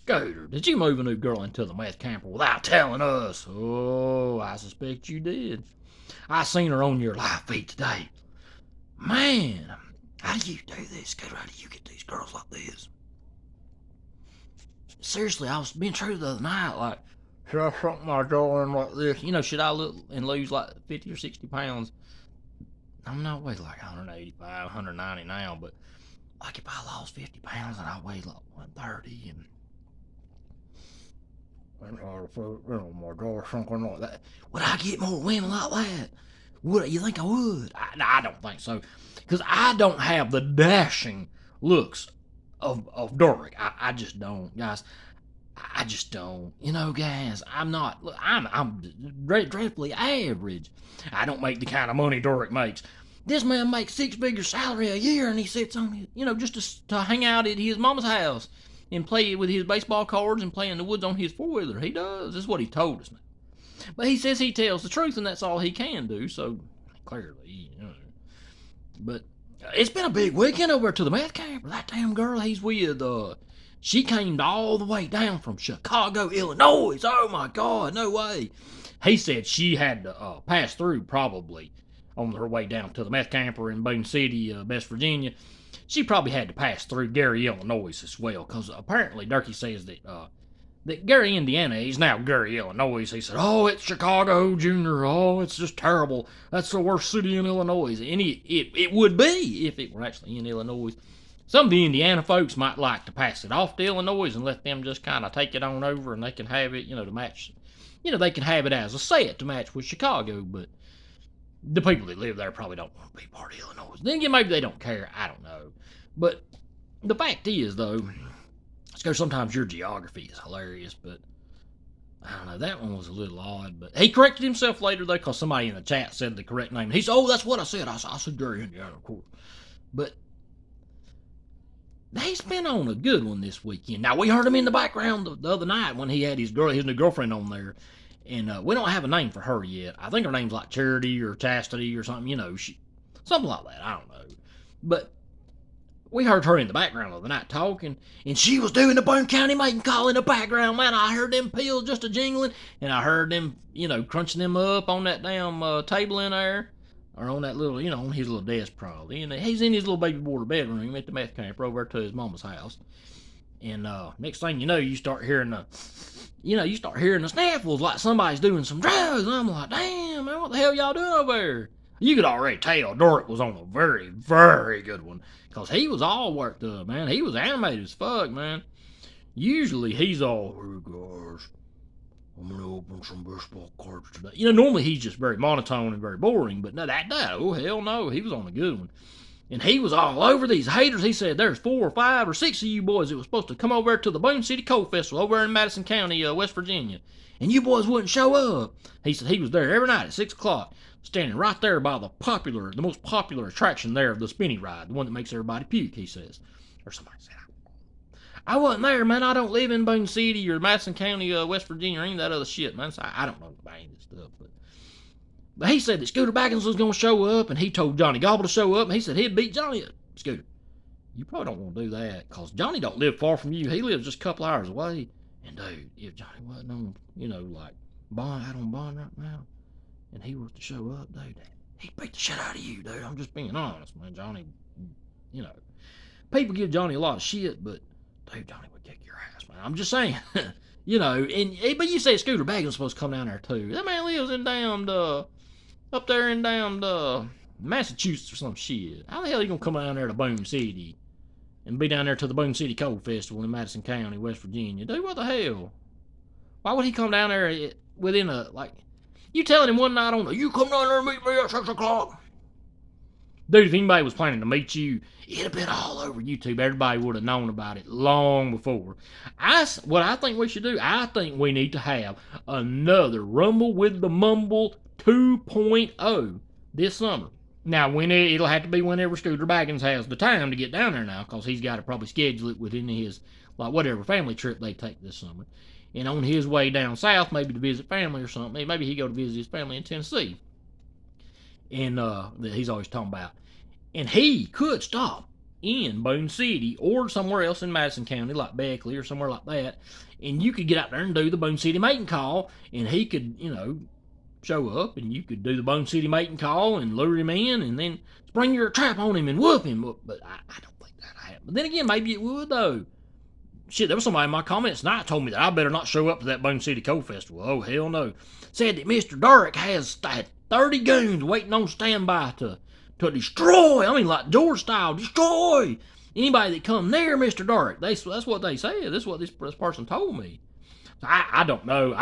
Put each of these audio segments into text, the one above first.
Scooter, did you move a new girl into the meth camper without telling us? Oh, I suspect you did. I seen her on your live feed today. Man, how do you do this, Scooter? How do you get these girls like this? Seriously, I was being true the other night, like, should I shrunk my jaw in like this? Should I look and lose like 50 or 60 pounds? I'm not weighing like 185, 190 now, but like if I lost 50 pounds and I weighed like 130 and my jaw shrunk like that, would I get more women like that? Would you think I would? I don't think so, because I don't have the dashing looks of Doric. I just don't, guys. I just don't. Guys, I'm not. Look, I'm dreadfully average. I don't make the kind of money Doric makes. This man makes six-figure salary a year, and he sits on his, just to hang out at his mama's house and play with his baseball cards and play in the woods on his four-wheeler. He does. This is what he told us now. But he says he tells the truth, and that's all he can do, so clearly, But it's been a big weekend over to the meth camp. That damn girl he's with, she came all the way down from Chicago, Illinois. Oh, my God, no way. He said she had to pass through probably on her way down to the meth camper in Boone City, West Virginia. She probably had to pass through Gary, Illinois as well, because apparently Durkee says that Gary, Indiana, he's now Gary, Illinois. He said, oh, it's Chicago, Junior. Oh, it's just terrible. That's the worst city in Illinois. And it would be if it were actually in Illinois. Some of the Indiana folks might like to pass it off to Illinois and let them just kind of take it on over, and they can have it, to match. They can have it as a set to match with Chicago, but the people that live there probably don't want to be part of Illinois. Then again, maybe they don't care. I don't know. But the fact is, though, sometimes your geography is hilarious, but I don't know. That one was a little odd, but he corrected himself later, though, because somebody in the chat said the correct name. He said, oh, that's what I said. I said Gary, Indiana, of course. But he's been on a good one this weekend. Now, we heard him in the background the other night when he had his new girlfriend on there. And we don't have a name for her yet. I think her name's like Charity or Chastity or something, something like that. I don't know. But we heard her in the background the other night talking, and she was doing the Boone County mating call in the background. Man, I heard them pills just a jingling, and I heard them, crunching them up on that damn table in there, or on that little, on his little desk probably. And he's in his little baby boarder bedroom at the meth camper over to his mama's house. And next thing you know, you start hearing the sniffles like somebody's doing some drugs. And I'm like, damn, man, what the hell y'all doing over there? You could already tell Doric was on a very, very good one, because he was all worked up, man. He was animated as fuck, man. Usually he's all, hey guys, I'm going to open some baseball cards today. Normally he's just very monotone and very boring, but no, oh hell no, he was on a good one. And he was all over these haters. He said there's 4 or 5 or 6 of you boys that was supposed to come over to the Boone City Coal Festival over in Madison County, West Virginia. And you boys wouldn't show up. He said he was there every night at 6 o'clock, standing right there by the most popular attraction there of the spinny ride, the one that makes everybody puke, he says. Or somebody said, I wasn't there, man. I don't live in Boone City or Madison County, West Virginia, or any of that other shit, man. So I don't know about any of this stuff, But he said that Scooter Baggins was going to show up, and he told Johnny Gobble to show up, and he said he'd beat Johnny up. Scooter, you probably don't want to do that, because Johnny don't live far from you. He lives just a couple hours away. And, dude, if Johnny wasn't on, like, out on bond right now, and he was to show up, dude, he'd beat the shit out of you, dude. I'm just being honest, man. Johnny, people give Johnny a lot of shit, but, dude, Johnny would kick your ass, man. I'm just saying. But you say Scooter Baggins is supposed to come down there, too. That man lives in up there in down Massachusetts or some shit. How the hell are you gonna come down there to Boone City and be down there to the Boone City Coal Festival in Madison County, West Virginia? Dude, what the hell? Why would he come down there within you telling him one night you come down there and meet me at 6 o'clock? Dude, if anybody was planning to meet you, it'd have been all over YouTube. Everybody would have known about it long before. What I think we should do, I think we need to have another Rumble with the Mumble 2.0 this summer. Now, it'll have to be whenever Scooter Baggins has the time to get down there now, because he's got to probably schedule it within his, whatever family trip they take this summer. And on his way down south, maybe to visit family or something, maybe he go to visit his family in Tennessee. And that he's always talking about. And he could stop in Boone City or somewhere else in Madison County, like Beckley or somewhere like that, and you could get out there and do the Boone City mating call, and he could, show up, and you could do the Boone City mating call and lure him in, and then spring your trap on him and whoop him. But I don't think that'd happen. But then again, maybe it would, though. Shit, there was somebody in my comments tonight told me that I better not show up to that Boone City Coal Festival. Oh, hell no. Said that Mr. Dark has 30 goons waiting on standby to destroy. I mean, like George style, destroy anybody that come near Mr. Dark. That's what they said. That's what this person told me. So I don't know.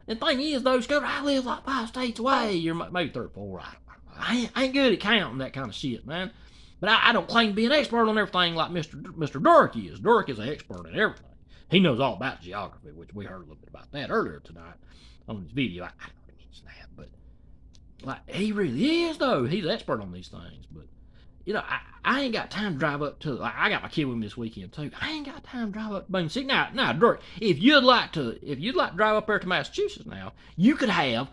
And the thing is, though, Scooter, I live like 5 states away, or maybe 3 or 4. I ain't good at counting that kind of shit, man. But I don't claim to be an expert on everything like Mr. Dark is. Dark is an expert in everything. He knows all about geography, which we heard a little bit about that earlier tonight on this video. I don't want to mention that, but like he really is, though. He's an expert on these things. But I ain't got time to drive up to. Like, I got my kid with me this weekend too. I ain't got time to drive up to Boone City. Now, Dark, if you'd like to drive up there to Massachusetts, now you could have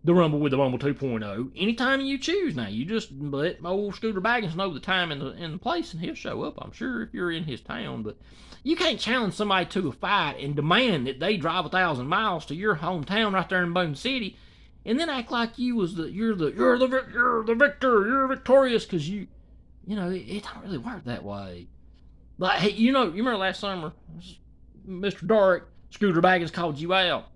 the Rumble with the Rumble 2.0 anytime you choose. Now, you just let my old Scooter Baggins know the time and the place, and he'll show up, I'm sure, if you're in his town. But you can't challenge somebody to a fight and demand that they drive 1,000 miles to your hometown right there in Boone City, and then act like you're the victor, you're victorious, because it don't really work that way. Like, hey, you remember last summer, Mr. Dark, Scooter Baggins called you out.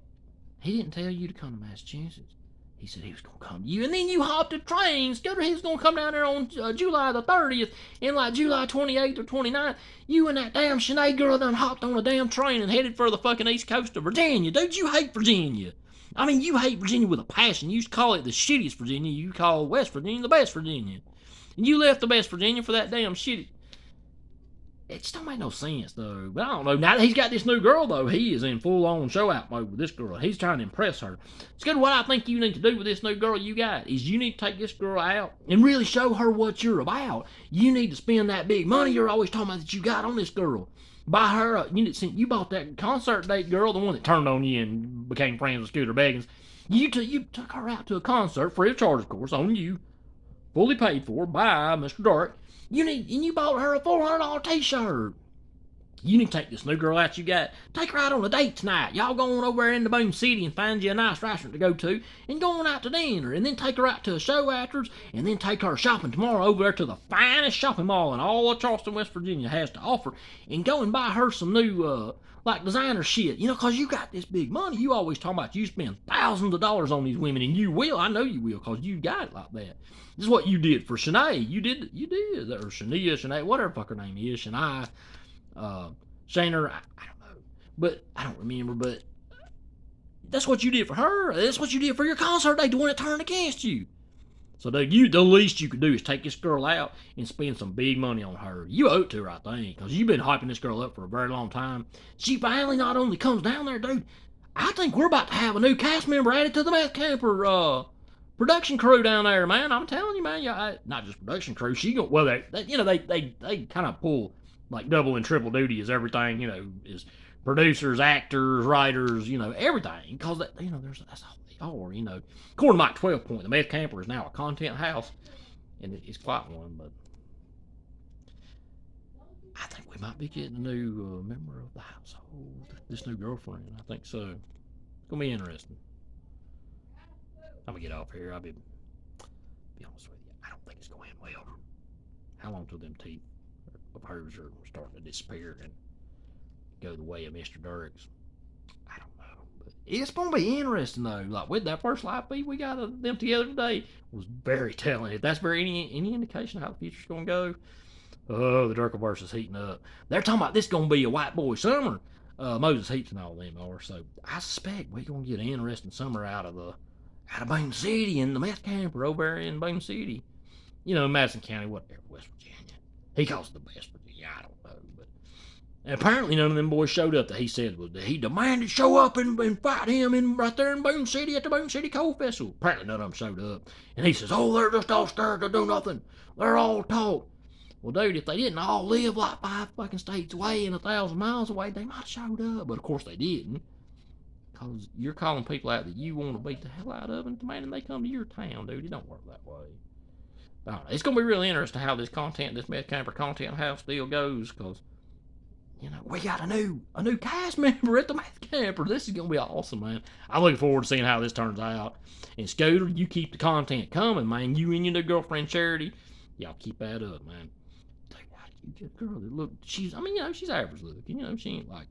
He didn't tell you to come to Massachusetts. He said he was going to come to you, and then you hopped a train. Scooter, he was going to come down there on July the 30th, and like July 28th or 29th, you and that damn Sinead girl done hopped on a damn train and headed for the fucking east coast of Virginia. Dude, you hate Virginia. I mean, you hate Virginia with a passion. You used to call it the shittiest Virginia. You call West Virginia the best Virginia. And you left the best Virginia for that damn shitty. It just don't make no sense, though. But I don't know. Now that he's got this new girl, though, he is in full-on show-out mode with this girl. He's trying to impress her. It's good. What I think you need to do with this new girl you got is you need to take this girl out and really show her what you're about. You need to spend that big money you're always talking about that you got on this girl. Buy her, you bought that concert date girl, the one that turned on you and became friends with Scooter Baggins. You took her out to a concert, free of charge, of course, on you, fully paid for by Mr. Dark. You bought her a $400 t-shirt. You need to take this new girl out you got. Take her out on a date tonight. Y'all go on over into Boone City and find you a nice restaurant to go to and go on out to dinner. And then take her out to a show afterwards. And then take her shopping tomorrow over there to the finest shopping mall in all of Charleston, West Virginia has to offer. And go and buy her some new, designer shit. Because you got this big money. You always talk about you spend thousands of dollars on these women. And you will. I know you will, because you got it like that. This is what you did for Shanae. You did. Or Shanae, whatever the fuck her name is. Shanae. Shaner, I don't know, but I don't remember, but that's what you did for her. That's what you did for your concert date, the one that turned against you. So the least you could do is take this girl out and spend some big money on her. You owe it to her, I think, because you've been hyping this girl up for a very long time. She finally not only comes down there, dude, I think we're about to have a new cast member added to the Meth Camper production crew down there, man. I'm telling you, man, not just production crew. They kind of pull like double and triple duty as everything, is producers, actors, writers, everything. Because that's all they are, According to Mike 12 Point, the Meth Camper is now a content house, and it's quite one. But I think we might be getting a new member of the household. This new girlfriend, I think so. It's gonna be interesting. I'm gonna get off here. I'll be honest with you. I don't think it's going to end well. How long till them teeth of hers are starting to disappear and go the way of Mr. Dirks? I don't know. But it's going to be interesting, though. Like, with that first live feed we got of them together today was very telling. If that's any indication of how the future's going to go, oh, the Dirkleverse is heating up. They're talking about this going to be a white boy summer. Moses Heaps and all them are. So I suspect we're going to get an interesting summer out of Boone City and the Meth Camper over there in Boone City. Madison County, whatever, West Virginia. He calls it the best Virginia, I don't know. But apparently none of them boys showed up that he said was that he demanded show up and fight him right there in Boone City at the Boone City Coal Festival. Apparently none of them showed up. And he says, oh, they're just all scared to do nothing. They're all talk. Well, dude, if they didn't all live like 5 fucking states away and 1,000 miles away, they might have showed up. But of course they didn't. Because you're calling people out that you want to beat the hell out of and demanding they come to your town, dude. It don't work that way. I don't know. It's going to be really interesting how this Meth Camper content house still goes, because, we got a new cast member at the Meth Camper. This is going to be awesome, man. I'm looking forward to seeing how this turns out. And Scooter, you keep the content coming, man. You and your new girlfriend, Charity, y'all keep that up, man. That girl that look, she's average looking. She ain't like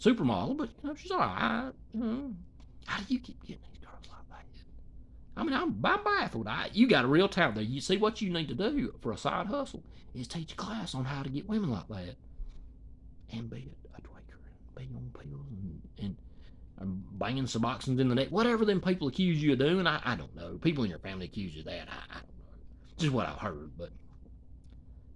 supermodel, but, she's all right. How do you keep getting these girls like that? I'm baffled. You got a real talent there. You see what you need to do for a side hustle is teach a class on how to get women like that, and be a tweaker, and be on pills, and banging Suboxones in the neck. Whatever them people accuse you of doing, I don't know. People in your family accuse you of that. I don't know. Just what I've heard, but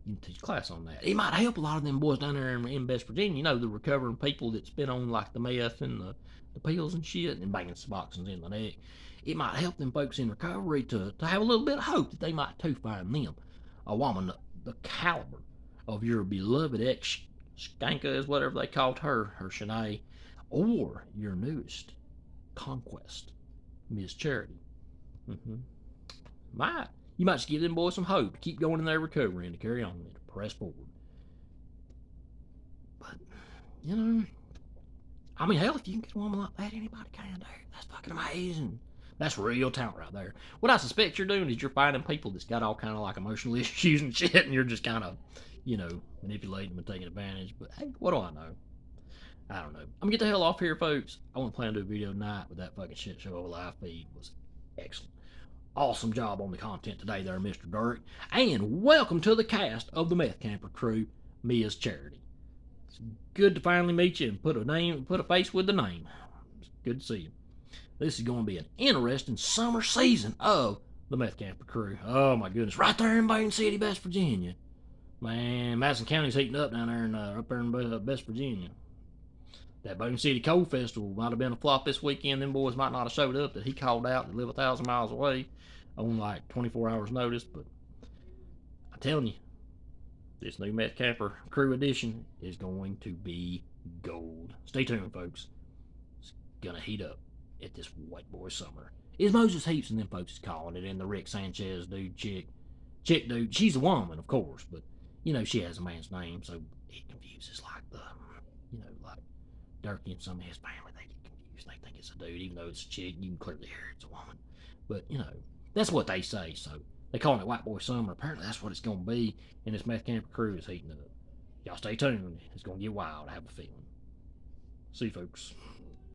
you can teach a class on that. It might help a lot of them boys down there in West Virginia. The recovering people that's been on like the meth and the pills and shit, and banging Suboxones in the neck. It might help them folks in recovery to have a little bit of hope that they might too find them a woman the caliber of your beloved ex Skanka, is whatever they called her Shanae, or your newest conquest, Miss Charity. You might just give them boys some hope to keep going in their recovery and to carry on and to press forward. But, hell, if you can get a woman like that, anybody can do. That's fucking amazing. That's real talent right there. What I suspect you're doing is you're finding people that's got all kind of like emotional issues and shit, and you're just kind of, manipulating them and taking advantage. But hey, what do I know? I don't know. I'm gonna get the hell off here, folks. I want to plan to do a video tonight, but that fucking shit show over live feed was excellent. Awesome job on the content today there, Mr. Dirk. And welcome to the cast of the Meth Camper Crew, Ms. Charity. It's good to finally meet you and put a face with the name. It's good to see you. This is going to be an interesting summer season of the Meth Camper Crew. Oh my goodness, right there in Boone City, West Virginia. Man, Madison County's heating up down there up there in West Virginia. That Boone City Coal Festival might have been a flop this weekend. Them boys might not have showed up that he called out to live 1,000 miles away on like 24 hours notice. But I'm telling you, this new Meth Camper Crew edition is going to be gold. Stay tuned, folks. It's gonna heat up at this white boy summer. It's Moses Heaps and them folks is calling it, and the Rick Sanchez chick dude. She's a woman, of course, but she has a man's name, so it confuses like like Durkee and some of his family. They get confused. They think it's a dude, even though it's a chick. You can clearly hear it's a woman. But that's what they say. So they calling it white boy summer. Apparently that's what it's gonna be, and this Meth Camper Crew is heating up. Y'all stay tuned. It's gonna get wild. I have a feeling. See you, folks.